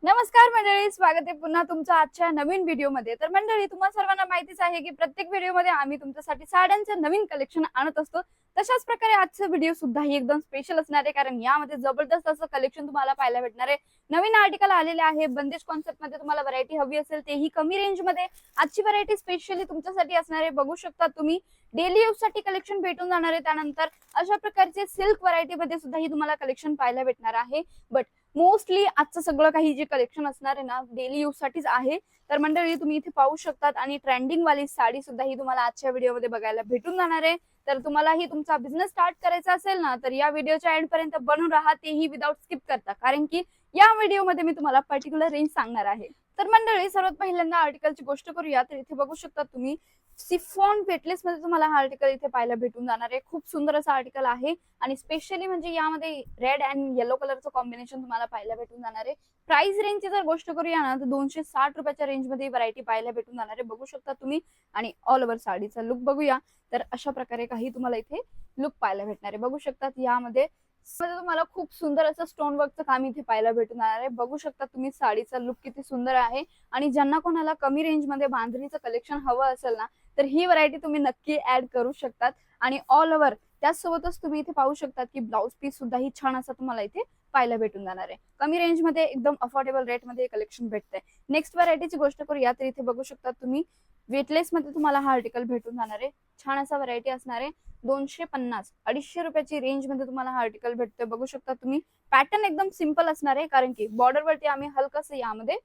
नमस्कार मंडळी, स्वागत आहे पुन्हा तुमचं आजच्या नवीन व्हिडिओमध्ये। तर मंडळी, तुम्हा सर्वांना माहितीच आहे की प्रत्येक व्हिडिओमध्ये आम्ही तुमच्यासाठी साड्यांचं नवीन कलेक्शन आणत असतो। तशाच प्रकारे आजचा व्हिडिओ सुद्धा ही एकदम स्पेशल असणार आहे, कारण यामध्ये जबरदस्त असं कलेक्शन तुम्हाला पाहायला भेटणार आहे। नवीन आर्टिकल आलेले आहे बंदिश कॉन्सेप्ट मध्ये। तुम्हाला व्हरायटी हवी असेल तेही कमी रेंज मध्ये आजची व्हरायटी स्पेशली तुमच्यासाठी असणार आहे। बघू शकता तुम्ही डेली यूज साठी कलेक्शन भेटून जाणार आहे। त्यानंतर अशा प्रकारचे सिल्क व्हरायटी मध्ये सुद्धा ही तुम्हाला कलेक्शन पाहायला भेटणार आहे। बट मोस्टली आजचं सगळं काही जे कलेक्शन असणार आहे ना, डेली यूज साठीच आहे। तर मंडळी, तुम्ही इथे पाहू शकतात आणि ट्रेंडिंग वाली साडी सुद्धा ही तुम्हाला आजच्या व्हिडिओमध्ये बघायला भेटून जाणार आहे। तर तुम्हालाही तुमचा बिझनेस स्टार्ट करायचा असेल ना, तर या व्हिडिओच्या एंड पर्यंत बनून राहा, तेही विदाउट स्किप करता, कारण की या व्हिडिओमध्ये मी तुम्हाला पर्टिक्युलर रेंज सांगणार आहे। तर मंडळी, सर्वात पहिल्यांदा आर्टिकलची गोष्ट करूया। तर इथे बघू शकता तुम्ही सिफॉन वेटलेस मध्ये तुम्हाला हा आर्टिकल इथे पाहायला भेटून जाणार आहे। खूप सुंदर असा आर्टिकल आहे आणि स्पेशली म्हणजे यामध्ये रेड अँड येलो कलरचं कॉम्बिनेशन तुम्हाला पाहायला भेटून जाणार आहे। प्राइस रेंजची जर गोष्ट करूया ना, तर 260 रुपयाच्या रेंज मध्ये व्हरायटी पाहायला भेटून जाणार आहे। बघू शकता तुम्ही आणि ऑल ओव्हर साडीचा लुक बघूया तर अशा प्रकारे काही तुम्हाला इथे लुक पाहायला भेटणार आहे। बघू शकतात यामध्ये तुम्हाला खूप सुंदर असं स्टोन वर्कचं काम इथे पाहायला भेटून जाणार आहे। बघू शकता तुम्ही साडीचा लुक किती सुंदर आहे। आणि ज्यांना कोणाला कमी रेंज मध्ये बांधणीचं कलेक्शन हवं असेल ना, तर ही व्हरायटी तुम्ही नक्की ऍड करू शकतात। आणि ऑल ओव्हर त्याचसोबतच तुम्ही इथे पाहू शकता की ब्लाउज पीस सुद्धा ही छान असा तुम्हाला इथे पाहायला भेटून जाणार आहे। कमी रेंज मध्ये एकदम अफोर्डेबल रेट मध्ये कलेक्शन भेटतंय। नेक्स्ट व्हरायटीची गोष्ट करूया तर इथे बघू शकता तुम्ही वेटलेस मध्ये तुम्हाला हा आर्टिकल भेटून जाणार आहे। छान असा व्हरायटी असणार आहे। 250 250 रुपयाची रेंज मध्ये तुम्हाला हा आर्टिकल भेटतोय। बघू शकता तुम्ही पॅटर्न एकदम सिंपल असणार आहे, कारण की बॉर्डर वरती आम्ही हलकस यामध्ये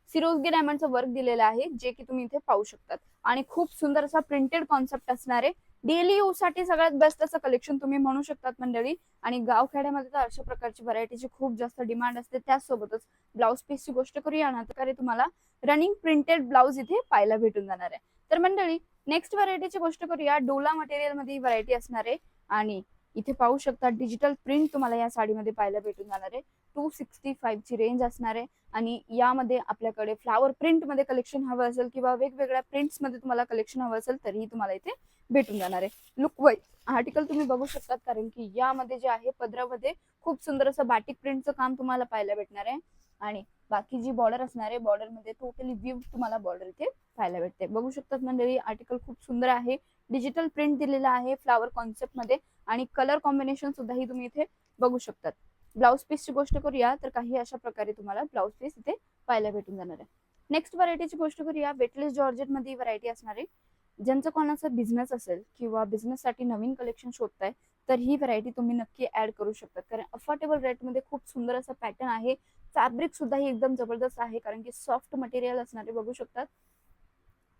सिरोस्की डायमंडचं वर्क दिलेलं आहे, जे की तुम्ही इथे पाहू शकतात। आणि खूप सुंदर असा प्रिंटेड कॉन्सेप्ट असणार आहे। डेली यूज साठी सगळ्यात बेस्ट असं कलेक्शन तुम्ही म्हणू शकतात मंडळी। आणि गावखेड्यामध्ये तर अशा प्रकारची व्हरायटीची खूप जास्त डिमांड असते। त्याचसोबतच ब्लाउज पीसची गोष्ट करूया ना, तर तुम्हाला रनिंग प्रिंटेड ब्लाउज इथे पाहायला भेटून जाणार आहे। तर मंडळी, नेक्स्ट व्हरायटीची गोष्ट करूया। डोला मटेरियल मध्ये ही व्हरायटी असणार आहे आणि इथे पाहू शकता डिजिटल प्रिंट तुम्हाला या साडीमध्ये पाहायला भेटून जाणार आहे। 265 ची रेंज असणार आहे। आणि यामध्ये आपल्याकडे फ्लावर प्रिंट मध्ये कलेक्शन हवं असेल किंवा वेगवेगळ्या प्रिंट्स मध्ये तुम्हाला कलेक्शन हवं असेल तरीही तुम्हाला इथे भेटून जाणार आहे। लुक वाईज आर्टिकल तुम्ही बघू शकतात, कारण की यामध्ये जे आहे पदरामध्ये खूप सुंदर असं बाटिक प्रिंटचं काम तुम्हाला पाहायला भेटणार आहे। आणि बाकी जी बॉर्डर असणार आहे, बॉर्डर मध्ये टोटली व्ह्यू तुम्हाला बॉर्डर इथे पाहायला भेटते। बघू शकतात मंडळी, आर्टिकल खूप सुंदर आहे। डिजिटल प्रिंट दिलेला आहे फ्लावर कॉन्सेप्ट मध्ये आणि कलर कॉम्बिनेशन सुद्धा ही तुम्ही इथे बघू शकतात। ब्लाउज पीसची गोष्ट करूया तर काही अशा प्रकारे तुम्हाला ब्लाउज पीस इथे पाहायला भेटून जाणार आहे। नेक्स्ट व्हरायटीची गोष्ट करूया। वेटलेस जॉर्जेट मध्ये व्हरायटी असणार आहे। ज्यांचा कोणाचा बिझनेस असेल किंवा बिझनेस साठी नवीन कलेक्शन शोधताय, तर ही व्हरायटी तुम्ही नक्की ऍड करू शकतात, कारण अफोर्डेबल रेट मध्ये खूप सुंदर असा पॅटर्न आहे। फॅब्रिक सुद्धा ही एकदम जबरदस्त आहे, कारण की सॉफ्ट मटेरियल असणार आहे। बघू शकतात।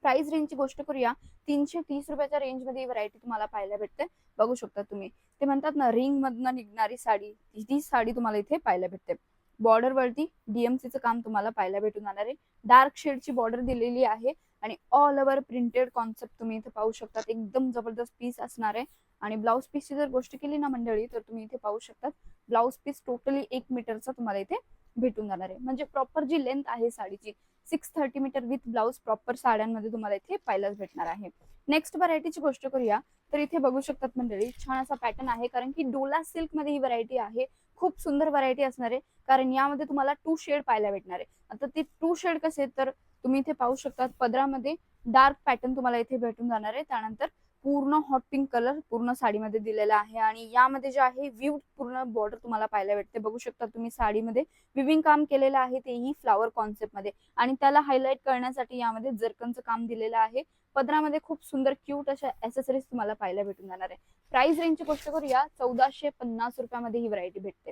प्राइस रेंजची गोष्ट करूया, 330 रुपयाच्या रेंज मध्ये व्हरायटी तुम्हाला पाहायला भेटते। बघू शकता तुम्ही, ते म्हणतात ना रिंग मधनं निघणारी साडी, ती साडी तुम्हाला इथे पाहायला भेटते। बॉर्डर वरती डीएमसीचं काम तुम्हाला पाहायला भेटून जाणार आहे। डार्क शेडची बॉर्डर दिलेली आहे आणि ऑल ओव्हर प्रिंटेड कॉन्सेप्ट तुम्ही इथे पाहू शकतात। एकदम जबरदस्त पीस असणार आहे। आणि ब्लाउज पीसची जर गोष्ट केली ना मंडळी, तर तुम्ही इथे पाहू शकतात ब्लाउज पीस टोटली 1 मीटरचा तुम्हाला इथे भेटून जाणार आहे। म्हणजे प्रॉपर जी लेंथ आहे साडीची 630 मीटर विथ ब्लाउज प्रॉपर साड्यांमध्ये तुम्हाला इथे पाहायलाच भेटणार आहे। नेक्स्ट व्हरायटीची गोष्ट करूया तर इथे बघू शकतात मंडळी, छान असा पॅटर्न आहे, कारण की डोला सिल्क मध्ये ही व्हरायटी आहे। खूप सुंदर व्हरायटी असणार आहे, कारण यामध्ये तुम्हाला 2 शेड पाहायला भेटणार आहे। आता ते 2 शेड कसे तर तुम्ही इथे पाहू शकतात, पदरामध्ये डार्क पॅटर्न तुम्हाला इथे भेटून जाणार आहे। त्यानंतर पूर्ण हॉट पिंक कलर पूर्ण साडीमध्ये दिलेला आहे आणि यामध्ये जे आहे विव पूर्ण बॉर्डर तुम्हाला पाहायला भेटते। बघू शकता तुम्ही साडीमध्ये विविंग काम केलेलं आहे, तेही फ्लावर कॉन्सेप्ट मध्ये, आणि त्याला हायलाइट करण्यासाठी यामध्ये जरकनचं काम दिलेलं आहे। पदरामध्ये खूप सुंदर क्यूट अशा ऍसेसरीज तुम्हाला पाहायला भेटून जाणार आहे। प्राइस रेंजची गोष्ट करूया, 1450 रुपयामध्ये ही व्हरायटी भेटते।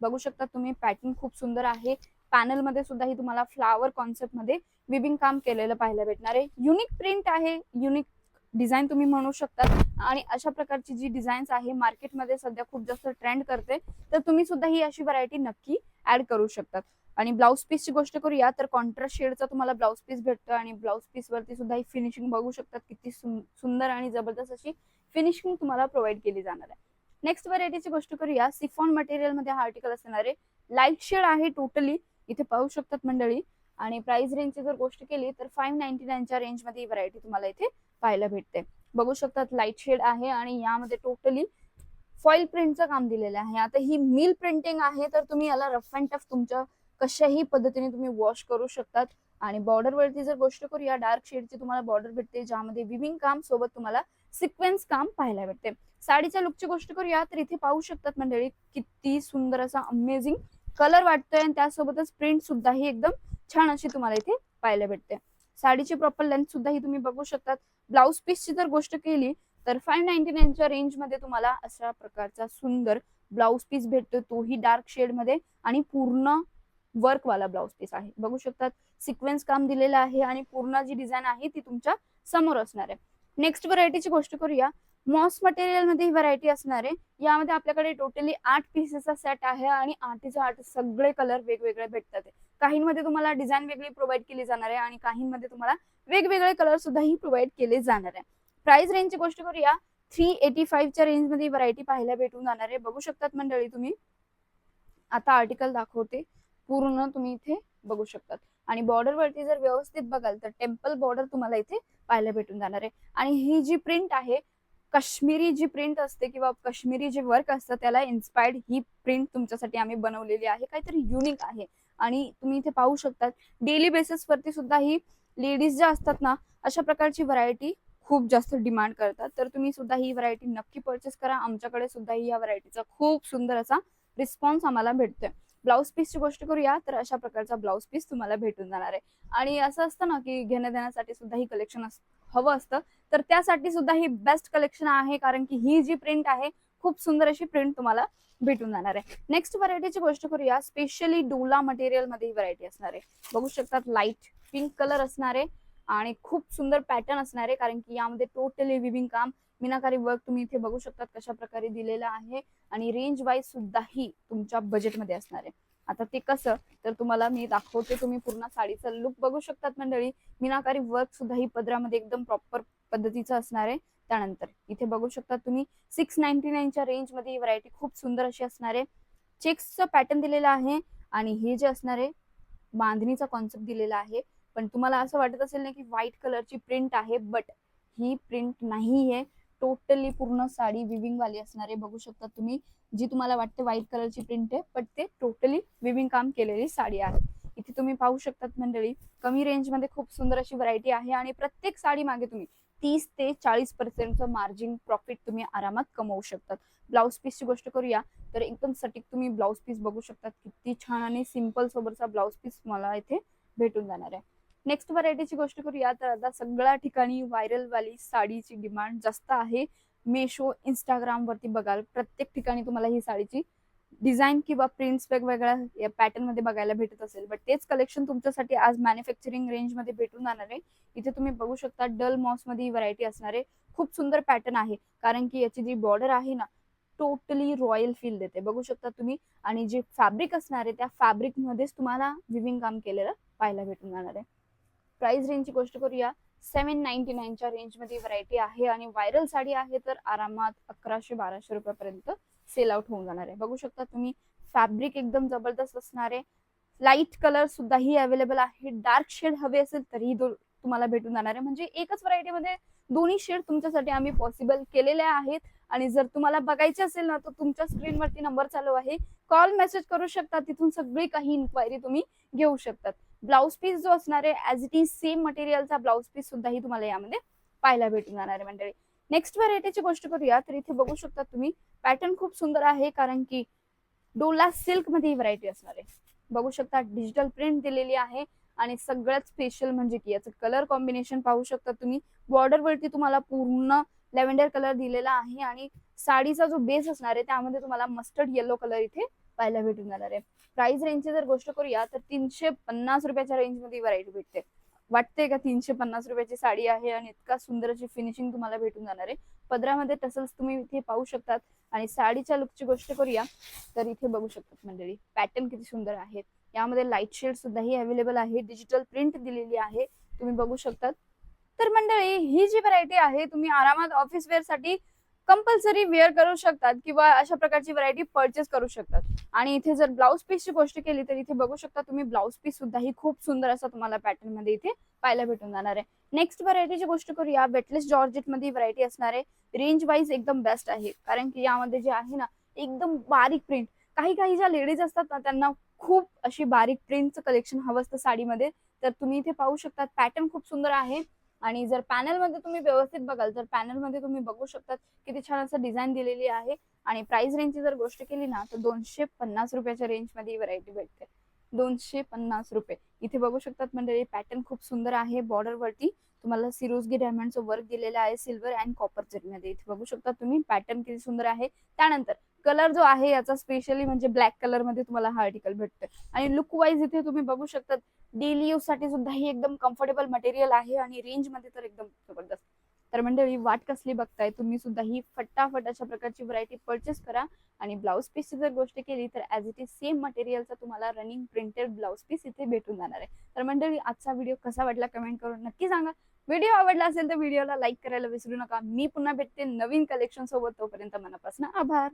बघू शकता तुम्ही पॅटर्न खूप सुंदर आहे। पॅनल मध्ये सुद्धा ही तुम्हाला फ्लावर कॉन्सेप्ट मध्ये विविंग काम केलेलं पाहायला भेटणार आहे। युनिक प्रिंट आहे, युनिक डिझाईन तुम्ही म्हणू शकता। आणि अशा प्रकारची जी डिझाईन्स आहे मार्केटमध्ये सध्या खूप जास्त ट्रेंड करते, तर तुम्ही सुद्धा ही अशी व्हरायटी नक्की ऍड करू शकतात। आणि ब्लाउज पीसची गोष्ट करूया तर कॉन्ट्रास्ट शेडचा तुम्हाला ब्लाउज पीस भेटतो आणि ब्लाउज पीस वरती सुद्धा ही फिनिशिंग बघू शकतात, किती सुंदर आणि जबरदस्त अशी फिनिशिंग तुम्हाला प्रोव्हाइड केली जाणार आहे। नेक्स्ट व्हरायटीची गोष्ट करूया, सिफॉन मटेरियल मध्ये हा आर्टिकल असणार आहे। लाईट शेड आहे टोटली, इथे पाहू शकतात मंडळी। आणि प्राइस रेंजची जर गोष्ट केली तर 599 च्या रेंज मध्ये ही व्हरायटी तुम्हाला इथे पाहायला भेटते। बघू शकतात लाईट शेड आहे आणि यामध्ये टोटली फॉइल प्रिंटचं काम दिलेलं आहे। आता ही मिल प्रिंटिंग आहे, तर तुम्ही याला रफ अँड टफ तुमच्या कशाही पद्धतीने तुम्ही वॉश करू शकतात. आणि बॉर्डर वरती जर गोष्ट करूया, डार्क शेडची तुम्हाला बॉर्डर भेटते, ज्यामध्ये विविंग काम सोबत तुम्हाला सिक्वेन्स काम पाहायला भेटते. साडीच्या लुकची गोष्ट करूया तर इथे पाहू शकतात मंडळी, किती सुंदर असा अमेझिंग कलर वाटतोय आणि त्यासोबतच प्रिंट सुद्धा ही एकदम छान अशी तुम्हाला इथे पाहायला भेटते. साडीची प्रॉपर लेंथ सुद्धा ही तुम्ही बघू शकतात. ब्लाउज पीसची जर गोष्ट केली तर 599च्या रेंज मध्ये तुम्हाला अशा प्रकारचा सुंदर ब्लाउज पीस भेटतो, तोही डार्क शेड मध्ये आणि पूर्ण वर्क वाला ब्लाउज पीस आहे. बघू शकतात सिक्वेन्स काम दिलेलं आहे आणि पूर्ण जी डिझाईन आहे ती तुमच्या समोर असणार आहे. नेक्स्ट व्हरायटीची गोष्ट करूया. मॉस मटेरियल मध्ये ही व्हरायटी असणार आहे. यामध्ये आपल्याकडे टोटली 8 पीसेसचा सेट आहे आणि 8 सगळे कलर वेगवेगळे भेटतात. काहींमध्ये तुम्हाला डिझाईन वेगळी प्रोव्हाइड केली जाणार आहे आणि काहींमध्ये तुम्हाला वेगवेगळे कलर सुद्धा ही प्रोव्हाइड केले जाणार आहे. प्राइस रेंजची गोष्ट करूया, 385च्या रेंज मध्ये व्हरायटी पाहायला भेटून जाणार आहे. बघू शकतात मंडळी तुम्ही, आता आर्टिकल दाखवते, पूर्ण तुम्ही इथे बघू शकतात. आणि बॉर्डर वरती जर व्यवस्थित बघाल तर टेम्पल बॉर्डर तुम्हाला इथे पाहायला भेटून जाणार आहे. आणि ही जी प्रिंट आहे, काश्मीरी जी प्रिंट असते किंवा काश्मीरी जे वर्क असतं त्याला इन्स्पायर्ड ही प्रिंट तुमच्यासाठी आम्ही बनवलेली आहे. काहीतरी युनिक आहे आणि तुम्ही इथे पाहू शकतात डेली बेसिस वरती सुद्धा ही लेडीज ज्या असतात ना, अशा प्रकारची व्हरायटी खूप जास्त डिमांड करतात. तर तुम्ही सुद्धा ही व्हरायटी नक्की परचेस करा. आमच्याकडे सुद्धा ही या व्हरायटीचा खूप सुंदर असा रिस्पॉन्स आम्हाला भेटतोय. ब्लाउज पीसची गोष्ट करूया तर अशा प्रकारचा ब्लाउज पीस तुम्हाला भेटून जाणार आहे. आणि असं असतं ना की घेण्या देण्यासाठी सुद्धा ही कलेक्शन हवं असतं, तर त्यासाठी सुद्धा ही बेस्ट कलेक्शन आहे, कारण की ही जी प्रिंट आहे खूप सुंदर अशी प्रिंट तुम्हाला भेटून जाणार आहे. नेक्स्ट व्हरायटीची गोष्ट करूया. स्पेशली डोला मटेरियल मध्ये ही व्हरायटी असणार आहे. बघू शकतात लाईट पिंक कलर असणार आहे आणि खूप सुंदर पॅटर्न असणार आहे, कारण की यामध्ये टोटली विविंग काम मीनाकारी वर्क तुम्ही इथे बघू शकतात कशा प्रकारे दिलेलं आहे. आणि रेंज वाईज सुद्धा ही तुमच्या बजेटमध्ये असणार आहे. आता ते कसं तर तुम्हाला मी दाखवते, तुम्ही पूर्ण साडीचा लुक बघू शकतात मंडळी. मीनाकारी वर्क सुद्धा ही पदरामध्ये एकदम प्रॉपर पद्धतीचं असणार आहे. त्यानंतर इथे बघू शकता तुम्ही 699च्या रेंज मध्ये ही व्हरायटी खूप सुंदर अशी असणार आहे. चेक्सचं पॅटर्न दिलेलं आहे आणि हे जे असणार आहे बांधणीचा कॉन्सेप्ट दिलेला आहे. पण तुम्हाला असं वाटत असेल ना की व्हाईट कलरची प्रिंट आहे, बट ही प्रिंट नाही आहे. टोटली पूर्ण साडी विविंग वाली असणार आहे. बघू शकता तुम्ही, जी तुम्हाला वाटते व्हाईट कलरची प्रिंट आहे, पण ते टोटली विविंग काम केलेली साडी आहे. इथे तुम्ही पाहू शकतात मंडळी, कमी रेंज मध्ये खूप सुंदर अशी व्हरायटी आहे आणि प्रत्येक साडी मागे तुम्ही 30 ते 40% मार्जिन प्रॉफिट तुम्ही आरामात कमवू शकतात. ब्लाउज पीसची गोष्ट करूया तर एकदम सटीक तुम्ही ब्लाउज पीस बघू शकतात, किती छान आणि सिंपल सोबतचा ब्लाउज पीस मला इथे भेटून जाणार आहे. नेक्स्ट व्हरायटीची गोष्ट करूया तर आता सगळ्या ठिकाणी व्हायरल वाली साडीची डिमांड जास्त आहे. मेशो, इंस्टाग्राम वरती बघाल प्रत्येक ठिकाणी तुम्हाला ही साडीची डिझाईन किंवा प्रिंट्स वेगवेगळ्या पॅटर्न मध्ये बघायला भेटत असेल, बट तेच कलेक्शन तुमच्यासाठी आज मॅन्युफॅक्चरिंग रेंज मध्ये भेटून जाणार आहे. इथे तुम्ही बघू शकता डल मॉस मध्ये ही व्हरायटी असणार आहे. खूप सुंदर पॅटर्न आहे, कारण की याची जी बॉर्डर आहे ना टोटली रॉयल फील देते. बघू शकता तुम्ही, आणि जे फॅब्रिक असणार आहे त्या फॅब्रिक मध्येच तुम्हाला विविंग काम केलेलं पाहायला भेटून जाणार आहे. प्राइस रेंजची गोष्ट करूया, 799च्या रेंज मध्ये व्हरायटी आहे आणि व्हायरल साडी आहे तर आरामात 1100-1200 रुपयापर्यंत सेल आउट होऊन जाणार आहे. बघू शकता तुम्ही, फॅब्रिक एकदम जबरदस्त असणार आहे. लाईट कलर सुद्धा ही अवेलेबल आहे. डार्क शेड हवे असेल तरीही तुम्हाला भेटून जाणार आहे. म्हणजे एकच व्हरायटी मध्ये दोन्ही शेड तुमच्यासाठी आम्ही पॉसिबल केलेले आहेत. आणि जर तुम्हाला बघायचे असेल ना तर तुमच्या स्क्रीनवरती नंबर चालू आहे, कॉल मेसेज करू शकता, तिथून सगळी काही इन्क्वायरी तुम्ही घेऊ शकतात. ब्लाउज पीस जो असणार आहे ऍज इट इज सेम मटेरियलचा ब्लाउज पीस सुद्धा ही तुम्हाला यामध्ये पाहायला भेटून जाणार आहे मंडळी. नेक्स्ट व्हरायटीची गोष्ट करूया तर इथे बघू शकता तुम्ही, पॅटर्न खूप सुंदर आहे, कारण की डोला सिल्क मध्ये ही व्हरायटी असणार आहे. बघू शकता डिजिटल प्रिंट दिलेली आहे आणि सगळ्यात स्पेशल म्हणजे की याचं कलर कॉम्बिनेशन पाहू शकता तुम्ही. बॉर्डर वरती तुम्हाला पूर्ण लॅव्हेंडर कलर दिलेला आहे आणि साडीचा जो बेस असणार आहे त्यामध्ये तुम्हाला मस्टर्ड येलो कलर इथे पाहायला भेटून जाणार आहे. प्राइस रेंजची जर गोष्ट करूया तर 350 रुपयाच्या रेंज मध्ये व्हरायटी भेटते. वाटते का 350 रुपयाची साडी आहे आणि इतका सुंदर अशी फिनिशिंग तुम्हाला भेटून जाणार आहे. पदरामध्ये टसल्स तुम्ही इथे पाहू शकतात. आणि साडीच्या लुकची गोष्ट करूया तर इथे बघू शकतात मंडळी, पॅटर्न किती सुंदर आहेत. यामध्ये लाईट शेड सुद्धा ही अवेलेबल आहे. डिजिटल प्रिंट दिलेली आहे, तुम्ही बघू शकतात. तर मंडळी ही जी व्हरायटी आहे तुम्ही आरामात ऑफिस वेअर साठी कंपल्सरी वेअर करू शकतात किंवा अशा प्रकारची व्हरायटी परचेस करू शकतात. आणि इथे जर ब्लाउज पीसची गोष्ट केली तर इथे बघू शकता तुम्ही, ब्लाउज पीस सुद्धा ही खूप सुंदर असा तुम्हाला पॅटर्न मध्ये इथे पाहायला भेटून जाणार आहे. नेक्स्ट व्हरायटीची गोष्ट करूया, वेटलेस जॉर्जेट मध्ये व्हरायटी असणार आहे. रेंज वाईज एकदम बेस्ट आहे, कारण की यामध्ये जे आहे ना एकदम बारीक प्रिंट, काही काही ज्या लेडीज असतात ना त्यांना खूप अशी बारीक प्रिंटचं कलेक्शन हवं असतं साडीमध्ये तर तुम्ही इथे पाहू शकता. पॅटर्न खूप सुंदर आहे आणि जर पॅनल मध्ये तुम्ही व्यवस्थित बघाल तर पॅनल मध्ये तुम्ही बघू शकता किती छान असं डिझाईन दिलेली आहे. आणि प्राइस रेंजची जर गोष्ट केली ना तर 250 रुपयाच्या रेंज मध्ये ही व्हरायटी भेटते. 250 रुपये. इथे बघू शकतात मंडळी पॅटर्न खूप सुंदर आहे. बॉर्डर वरती तुम्हाला सिरोजगी डायमंडचं वर्क दिलेलं आहे सिल्वर अँड कॉपर जरीमध्ये. इथे बघू शकता तुम्ही पॅटर्न किती सुंदर आहे. त्यानंतर कलर जो आहे याचा स्पेशली म्हणजे ब्लॅक कलर मध्ये तुम्हाला हा आर्टिकल भेटतोय. आणि लुक वाईज इथे तुम्ही बघू शकता डेली यूज साठी सुद्धा ही एकदम कम्फर्टेबल मटेरियल आहे आणि रेंज मध्ये तर एकदम जबरदस्त. तर मंडळी वाट कसली बघताय तुम्ही सुद्धा ही फटाफट अशा प्रकारची व्हरायटी परचेस करा. आणि ब्लाऊज पीसची जर गोष्ट केली तर ऍज इट इज सेम मटेरियलचा तुम्हाला रनिंग प्रिंटेड ब्लाऊज पीस इथे भेटून जाणार आहे. तर मंडळी आजचा व्हिडिओ कसा वाटला कमेंट करून नक्की सांगा. व्हिडिओ आवडला असेल तर व्हिडिओला लाईक करायला विसरू नका. मी पुन्हा भेटते नवीन कलेक्शन सोबत. तोपर्यंत मनापासून आभार.